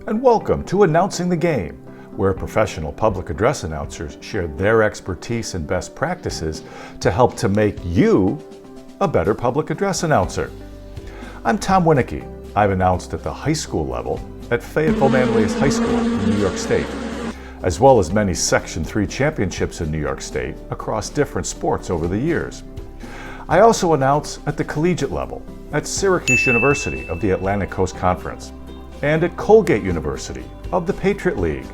and welcome to Announcing the Game, where professional public address announcers share their expertise and best practices to help to make you a better public address announcer. I'm Tom Winicki. I've announced at the high school level at Fayetteville Manlius High School in New York State, as well as many Section 3 championships in New York State across different sports over the years. I also announce at the collegiate level at Syracuse University of the Atlantic Coast Conference and at Colgate University of the Patriot League.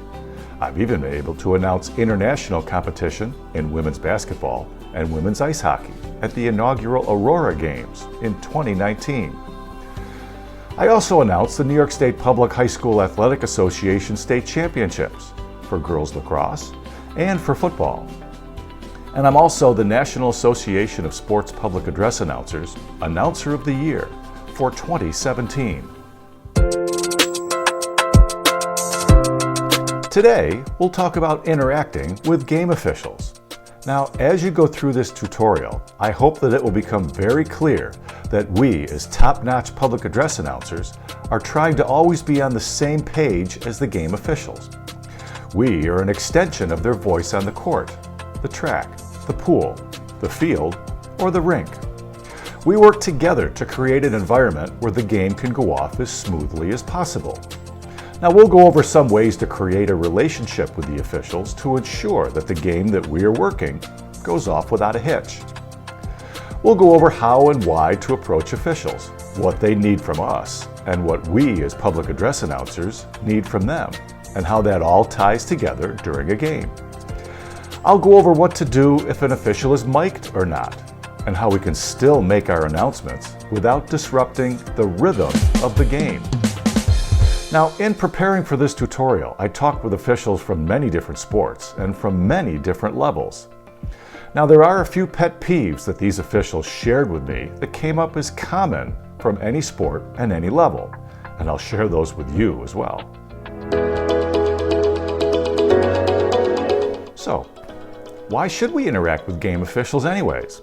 I've even been able to announce international competition in women's basketball and women's ice hockey at the inaugural Aurora Games in 2019. I also announced the New York State Public High School Athletic Association State Championships for girls lacrosse and for football. And I'm also the National Association of Sports Public Address Announcers Announcer of the Year for 2017. Today, we'll talk about interacting with game officials. Now, as you go through this tutorial, I hope that it will become very clear that we, as top-notch public address announcers, are trying to always be on the same page as the game officials. We are an extension of their voice on the court, the track, the pool, the field, or the rink. We work together to create an environment where the game can go off as smoothly as possible. Now, we'll go over some ways to create a relationship with the officials to ensure that the game that we are working goes off without a hitch. We'll go over how and why to approach officials, what they need from us, and what we as public address announcers need from them, and how that all ties together during a game. I'll go over what to do if an official is mic'd or not, and how we can still make our announcements without disrupting the rhythm of the game. Now, in preparing for this tutorial, I talked with officials from many different sports and from many different levels. Now, there are a few pet peeves that these officials shared with me that came up as common from any sport and any level, and I'll share those with you as well. So, why should we interact with game officials anyways?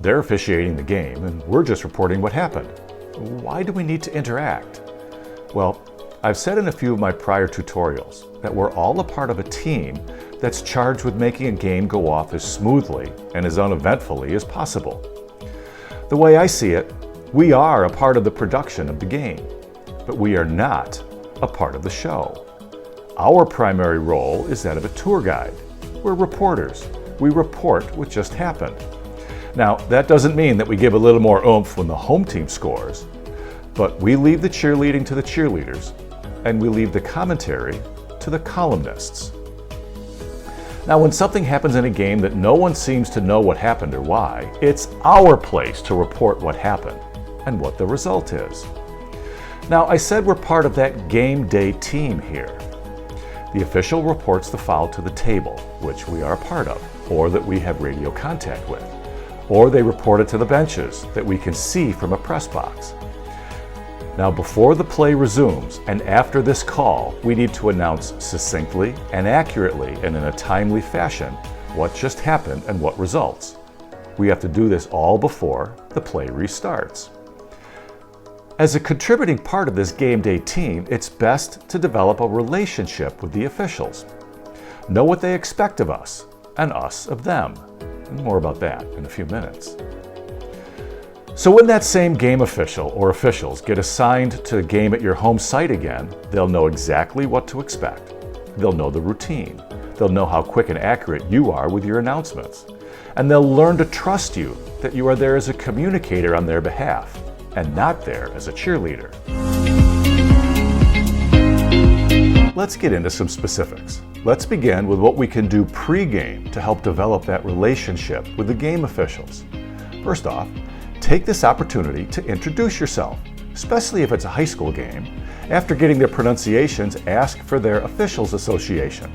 They're officiating the game and we're just reporting what happened. Why do we need to interact? Well, I've said in a few of my prior tutorials that we're all a part of a team that's charged with making a game go off as smoothly and as uneventfully as possible. The way I see it, we are a part of the production of the game, but we are not a part of the show. Our primary role is that of a tour guide. We're reporters. We report what just happened. Now, that doesn't mean that we give a little more oomph when the home team scores, but we leave the cheerleading to the cheerleaders, and we leave the commentary to the columnists. Now, when something happens in a game that no one seems to know what happened or why, it's our place to report what happened and what the result is. Now, I said we're part of that game day team here. The official reports the foul to the table, which we are a part of, or that we have radio contact with, or they report it to the benches that we can see from a press box. Now, before the play resumes and after this call, we need to announce succinctly and accurately and in a timely fashion what just happened and what results. We have to do this all before the play restarts. As a contributing part of this game day team, it's best to develop a relationship with the officials. Know what they expect of us and us of them. And more about that in a few minutes. So when that same game official or officials get assigned to a game at your home site again, they'll know exactly what to expect. They'll know the routine. They'll know how quick and accurate you are with your announcements. And they'll learn to trust you that you are there as a communicator on their behalf and not there as a cheerleader. Let's get into some specifics. Let's begin with what we can do pre-game to help develop that relationship with the game officials. First off, take this opportunity to introduce yourself, especially if it's a high school game. After getting their pronunciations, ask for their officials association.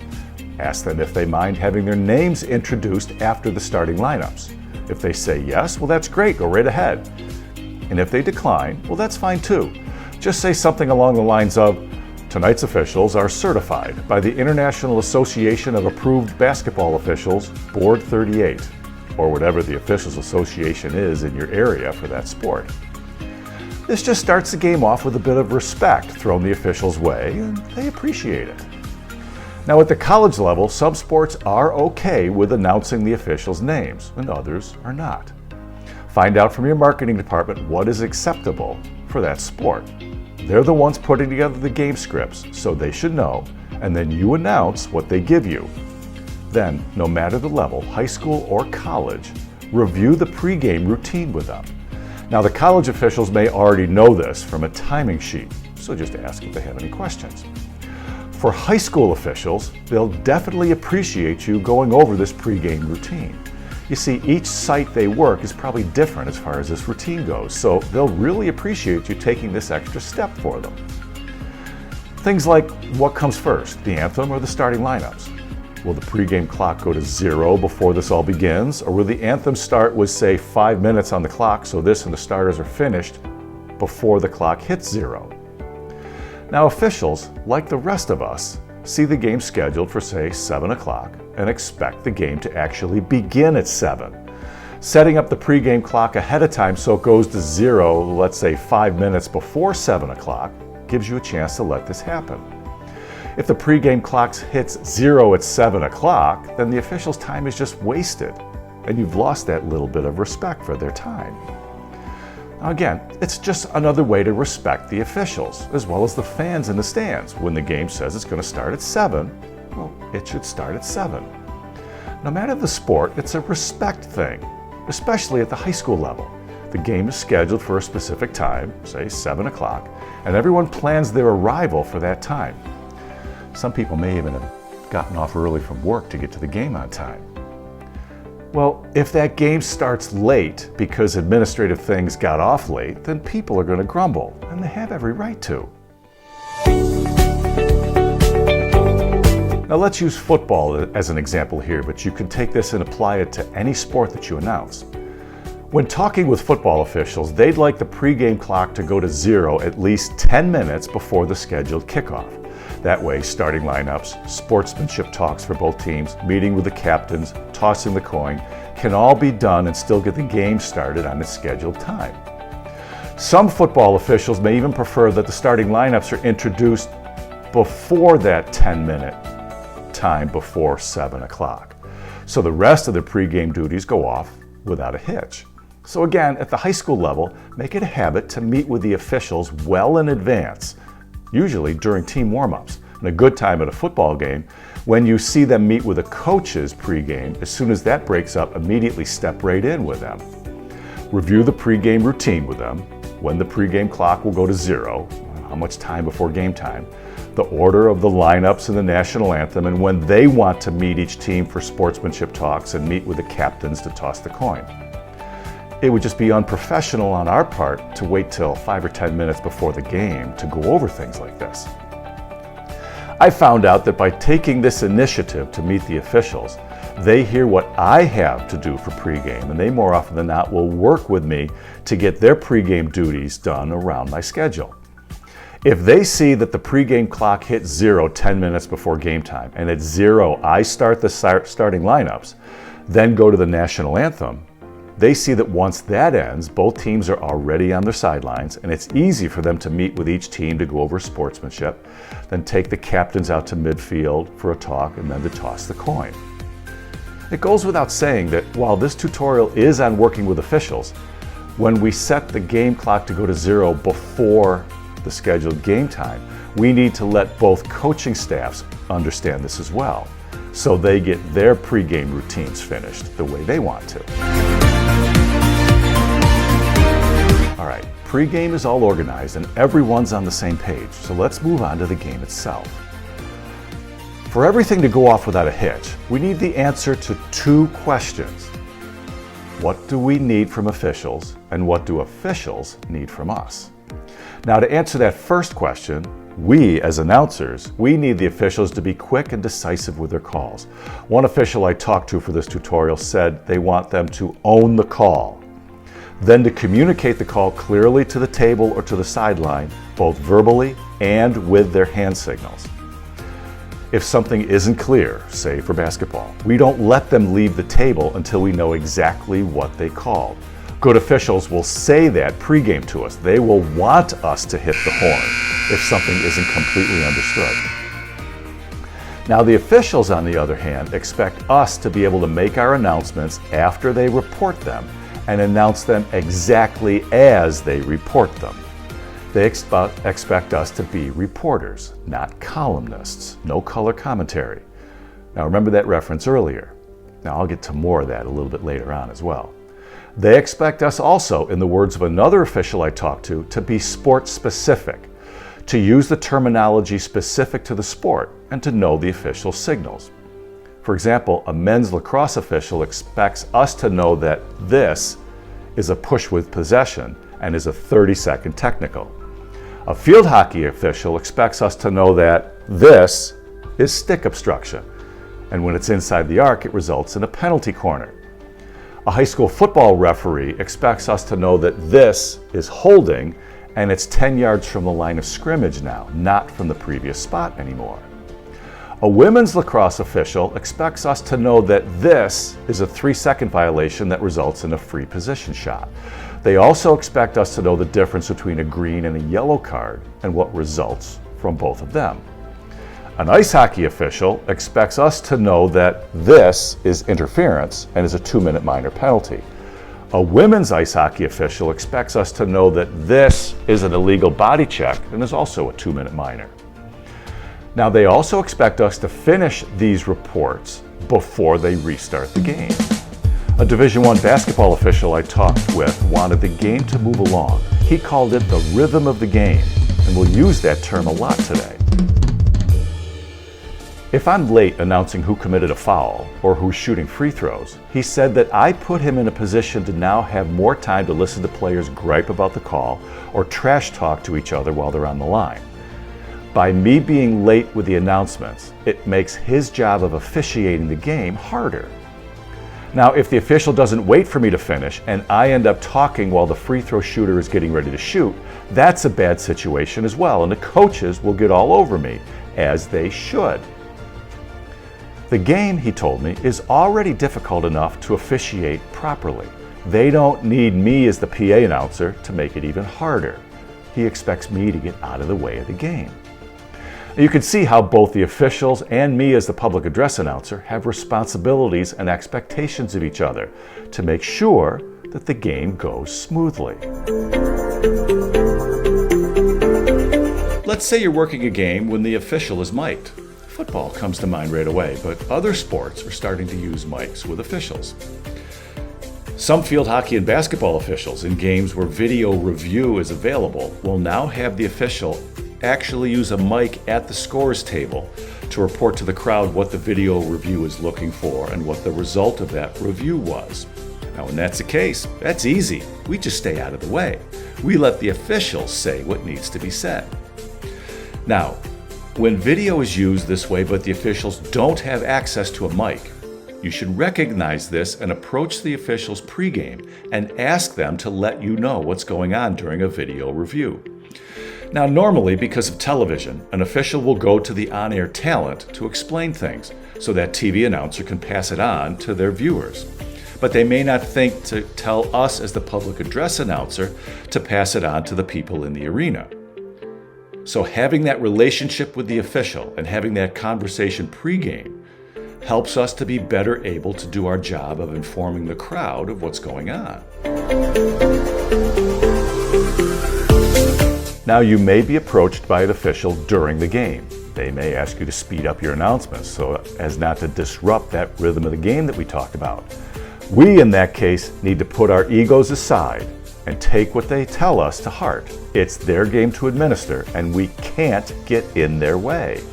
Ask them if they mind having their names introduced after the starting lineups. If they say yes, well, that's great, go right ahead. And if they decline, well, that's fine too. Just say something along the lines of, tonight's officials are certified by the International Association of Approved Basketball Officials, Board 38, or whatever the officials association is in your area for that sport. This just starts the game off with a bit of respect thrown the officials' way, and they appreciate it. Now at the college level, some sports are okay with announcing the officials' names, and others are not. Find out from your marketing department what is acceptable for that sport. They're the ones putting together the game scripts, so they should know, and then you announce what they give you. Then, no matter the level, high school or college, review the pregame routine with them. Now the college officials may already know this from a timing sheet, so just ask if they have any questions. For high school officials, they'll definitely appreciate you going over this pregame routine. You see, each site they work is probably different as far as this routine goes, so they'll really appreciate you taking this extra step for them. Things like what comes first, the anthem or the starting lineups? Will the pregame clock go to 0 before this all begins, or will the anthem start with, say, 5 minutes on the clock so this and the starters are finished before the clock hits 0? Now officials, like the rest of us, see the game scheduled for, say, 7 o'clock and expect the game to actually begin at 7. Setting up the pregame clock ahead of time so it goes to 0, let's say 5 minutes before 7 o'clock, gives you a chance to let this happen. If the pregame clock hits 0 at 7 o'clock, then the officials' time is just wasted, and you've lost that little bit of respect for their time. Now again, it's just another way to respect the officials, as well as the fans in the stands. When the game says it's going to start at 7, well, it should start at 7. No matter the sport, it's a respect thing, especially at the high school level. The game is scheduled for a specific time, say 7 o'clock, and everyone plans their arrival for that time. Some people may even have gotten off early from work to get to the game on time. Well, if that game starts late because administrative things got off late, then people are going to grumble, and they have every right to. Now let's use football as an example here, but you can take this and apply it to any sport that you announce. When talking with football officials, they'd like the pregame clock to go to 0 at least 10 minutes before the scheduled kickoff. That way, starting lineups, sportsmanship talks for both teams, meeting with the captains, tossing the coin, can all be done and still get the game started on its scheduled time. Some football officials may even prefer that the starting lineups are introduced before that 10-minute time before 7 o'clock. So the rest of the pregame duties go off without a hitch. So again, at the high school level, make it a habit to meet with the officials well in advance, usually during team warm-ups. And a good time at a football game, when you see them meet with the coaches pregame, as soon as that breaks up, immediately step right in with them. Review the pregame routine with them, when the pregame clock will go to 0, how much time before game time, the order of the lineups and the national anthem, and when they want to meet each team for sportsmanship talks and meet with the captains to toss the coin. It would just be unprofessional on our part to wait till 5 or 10 minutes before the game to go over things like this. I found out that by taking this initiative to meet the officials, they hear what I have to do for pregame, and they more often than not will work with me to get their pregame duties done around my schedule. If they see that the pregame clock hits 0 10 minutes before game time, and at 0 I start the starting lineups, then go to the national anthem, they see that once that ends, both teams are already on their sidelines, and it's easy for them to meet with each team to go over sportsmanship, then take the captains out to midfield for a talk, and then to toss the coin. It goes without saying that while this tutorial is on working with officials, when we set the game clock to go to 0 before the scheduled game time, we need to let both coaching staffs understand this as well, so they get their pregame routines finished the way they want to. All right, pregame is all organized and everyone's on the same page, so let's move on to the game itself. For everything to go off without a hitch, we need the answer to 2 questions. What do we need from officials, and what do officials need from us? Now, to answer that first question, we, as announcers, we need the officials to be quick and decisive with their calls. One official I talked to for this tutorial said they want them to own the call, then to communicate the call clearly to the table or to the sideline, both verbally and with their hand signals. If something isn't clear, say for basketball, we don't let them leave the table until we know exactly what they called. Good officials will say that pregame to us. They will want us to hit the horn if something isn't completely understood. Now, the officials, on the other hand, expect us to be able to make our announcements after they report them and announce them exactly as they report them. They expect us to be reporters, not columnists. No color commentary. Now, remember that reference earlier. Now, I'll get to more of that a little bit later on as well. They expect us also, in the words of another official I talked to be sport specific, to use the terminology specific to the sport, and to know the official signals. For example, a men's lacrosse official expects us to know that this is a push with possession and is a 30-second technical. A field hockey official expects us to know that this is stick obstruction, and when it's inside the arc, it results in a penalty corner. A high school football referee expects us to know that this is holding and it's 10 yards from the line of scrimmage now, not from the previous spot anymore. A women's lacrosse official expects us to know that this is a 3-second violation that results in a free position shot. They also expect us to know the difference between a green and a yellow card and what results from both of them. An ice hockey official expects us to know that this is interference and is a 2-minute minor penalty. A women's ice hockey official expects us to know that this is an illegal body check and is also a 2-minute minor. Now, they also expect us to finish these reports before they restart the game. A Division I basketball official I talked with wanted the game to move along. He called it the rhythm of the game, and we'll use that term a lot today. If I'm late announcing who committed a foul or who's shooting free throws, he said that I put him in a position to now have more time to listen to players gripe about the call or trash talk to each other while they're on the line. By me being late with the announcements, it makes his job of officiating the game harder. Now, if the official doesn't wait for me to finish and I end up talking while the free throw shooter is getting ready to shoot, that's a bad situation as well, and the coaches will get all over me, as they should. The game, he told me, is already difficult enough to officiate properly. They don't need me as the PA announcer to make it even harder. He expects me to get out of the way of the game. You can see how both the officials and me as the public address announcer have responsibilities and expectations of each other to make sure that the game goes smoothly. Let's say you're working a game when the official is mic'd. Football comes to mind right away, but other sports are starting to use mics with officials. Some field hockey and basketball officials in games where video review is available will now have the official actually use a mic at the scores table to report to the crowd what the video review is looking for and what the result of that review was. Now, when that's the case, that's easy. We just stay out of the way. We let the officials say what needs to be said. Now, when video is used this way but the officials don't have access to a mic, you should recognize this and approach the officials pregame and ask them to let you know what's going on during a video review. Now, normally, because of television, an official will go to the on-air talent to explain things so that TV announcer can pass it on to their viewers. But they may not think to tell us as the public address announcer to pass it on to the people in the arena. So having that relationship with the official and having that conversation pregame helps us to be better able to do our job of informing the crowd of what's going on. Now, you may be approached by an official during the game. They may ask you to speed up your announcements so as not to disrupt that rhythm of the game that we talked about. We, in that case, need to put our egos aside and take what they tell us to heart. It's their game to administer, and we can't get in their way.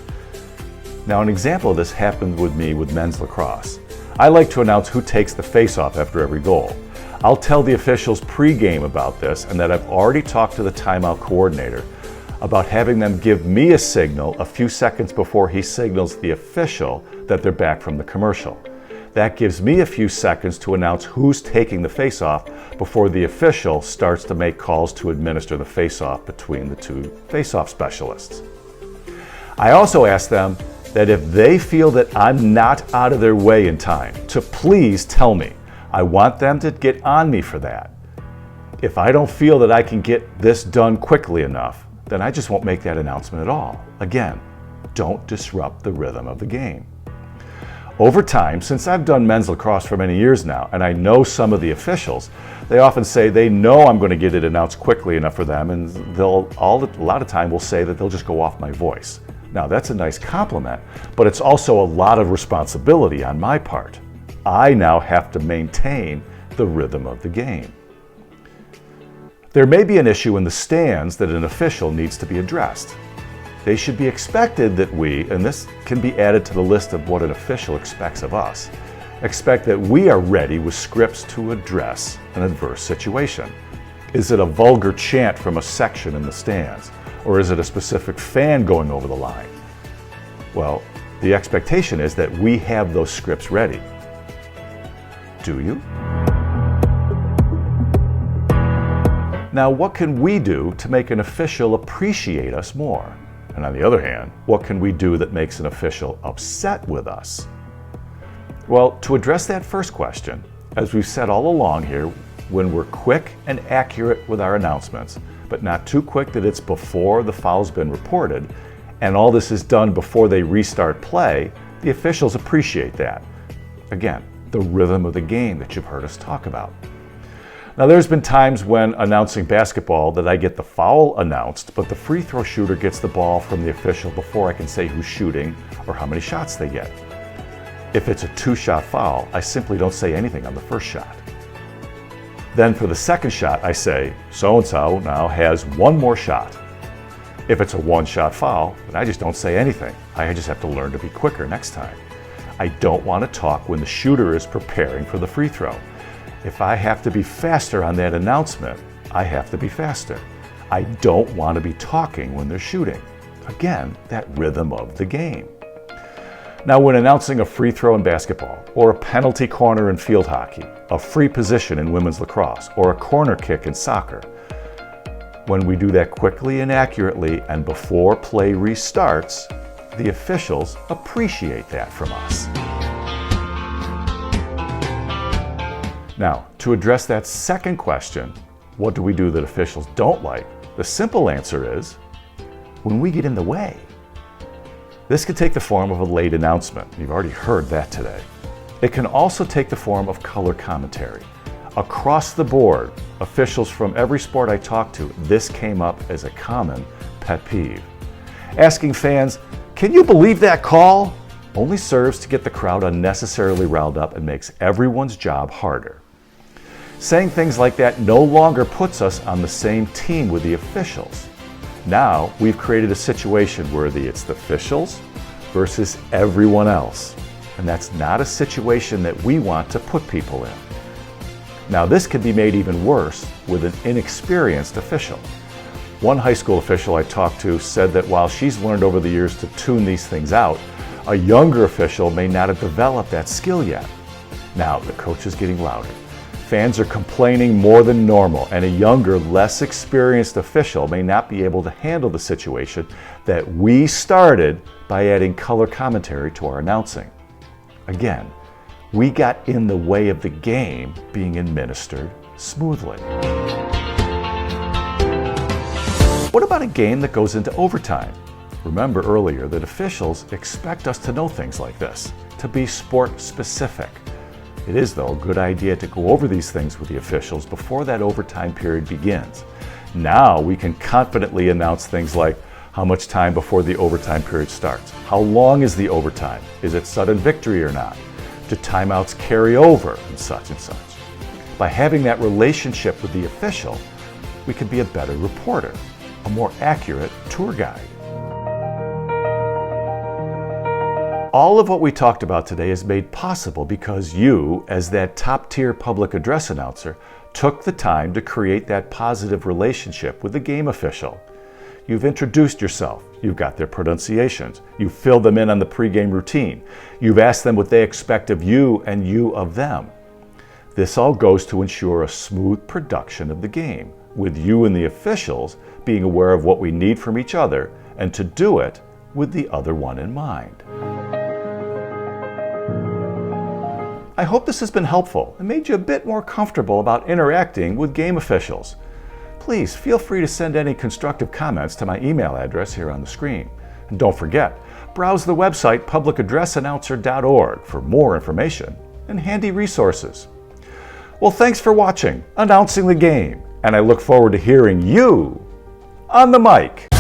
Now, an example of this happened with me with men's lacrosse. I like to announce who takes the face-off after every goal. I'll tell the officials pregame about this and that I've already talked to the timeout coordinator about having them give me a signal a few seconds before he signals the official that they're back from the commercial. That gives me a few seconds to announce who's taking the face-off before the official starts to make calls to administer the face-off between the two face-off specialists. I also ask them that if they feel that I'm not out of their way in time, to please tell me. I want them to get on me for that. If I don't feel that I can get this done quickly enough, then I just won't make that announcement at all. Again, don't disrupt the rhythm of the game. Over time, since I've done men's lacrosse for many years now, and I know some of the officials, they often say they know I'm going to get it announced quickly enough for them, and a lot of time will say that they'll just go off my voice. Now, that's a nice compliment, but it's also a lot of responsibility on my part. I now have to maintain the rhythm of the game. There may be an issue in the stands that an official needs to be addressed. They should be expected that we, and this can be added to the list of what an official expects of us, expect that we are ready with scripts to address an adverse situation. Is it a vulgar chant from a section in the stands? Or is it a specific fan going over the line? Well, the expectation is that we have those scripts ready. Do you? Now, what can we do to make an official appreciate us more? And on the other hand, what can we do that makes an official upset with us? Well, to address that first question, as we've said all along here, when we're quick and accurate with our announcements, but not too quick that it's before the foul's been reported, and all this is done before they restart play, the officials appreciate that. Again, the rhythm of the game that you've heard us talk about. Now, there's been times when announcing basketball that I get the foul announced, but the free throw shooter gets the ball from the official before I can say who's shooting or how many shots they get. If it's a 2-shot foul, I simply don't say anything on the first shot. Then for the second shot, I say, so-and-so now has one more shot. If it's a 1-shot foul, then I just don't say anything. I just have to learn to be quicker next time. I don't want to talk when the shooter is preparing for the free throw. If I have to be faster on that announcement, I have to be faster. I don't want to be talking when they're shooting. Again, that rhythm of the game. Now, when announcing a free throw in basketball, or a penalty corner in field hockey, a free position in women's lacrosse, or a corner kick in soccer, when we do that quickly and accurately and before play restarts, the officials appreciate that from us. Now, to address that second question, what do we do that officials don't like? The simple answer is, when we get in the way. This can take the form of a late announcement. You've already heard that today. It can also take the form of color commentary. Across the board, officials from every sport I talk to, this came up as a common pet peeve. Asking fans, "Can you believe that call?" only serves to get the crowd unnecessarily riled up and makes everyone's job harder. Saying things like that no longer puts us on the same team with the officials. Now we've created a situation where it's the officials versus everyone else. And that's not a situation that we want to put people in. Now, this can be made even worse with an inexperienced official. One high school official I talked to said that while she's learned over the years to tune these things out, a younger official may not have developed that skill yet. Now, the coach is getting louder. Fans are complaining more than normal, and a younger, less experienced official may not be able to handle the situation that we started by adding color commentary to our announcing. Again, we got in the way of the game being administered smoothly. What about a game that goes into overtime? Remember earlier that officials expect us to know things like this, to be sport specific. It is, though, a good idea to go over these things with the officials before that overtime period begins. Now we can confidently announce things like how much time before the overtime period starts, how long is the overtime, is it sudden victory or not, do timeouts carry over, and such and such. By having that relationship with the official, we can be a better reporter, a more accurate tour guide. All of what we talked about today is made possible because you, as that top-tier public address announcer, took the time to create that positive relationship with the game official. You've introduced yourself, you've got their pronunciations, you've filled them in on the pregame routine, you've asked them what they expect of you and you of them. This all goes to ensure a smooth production of the game, with you and the officials being aware of what we need from each other and to do it with the other one in mind. I hope this has been helpful and made you a bit more comfortable about interacting with game officials. Please feel free to send any constructive comments to my email address here on the screen. And don't forget, browse the website publicaddressannouncer.org for more information and handy resources. Well, thanks for watching Announcing the Game, and I look forward to hearing you on the mic.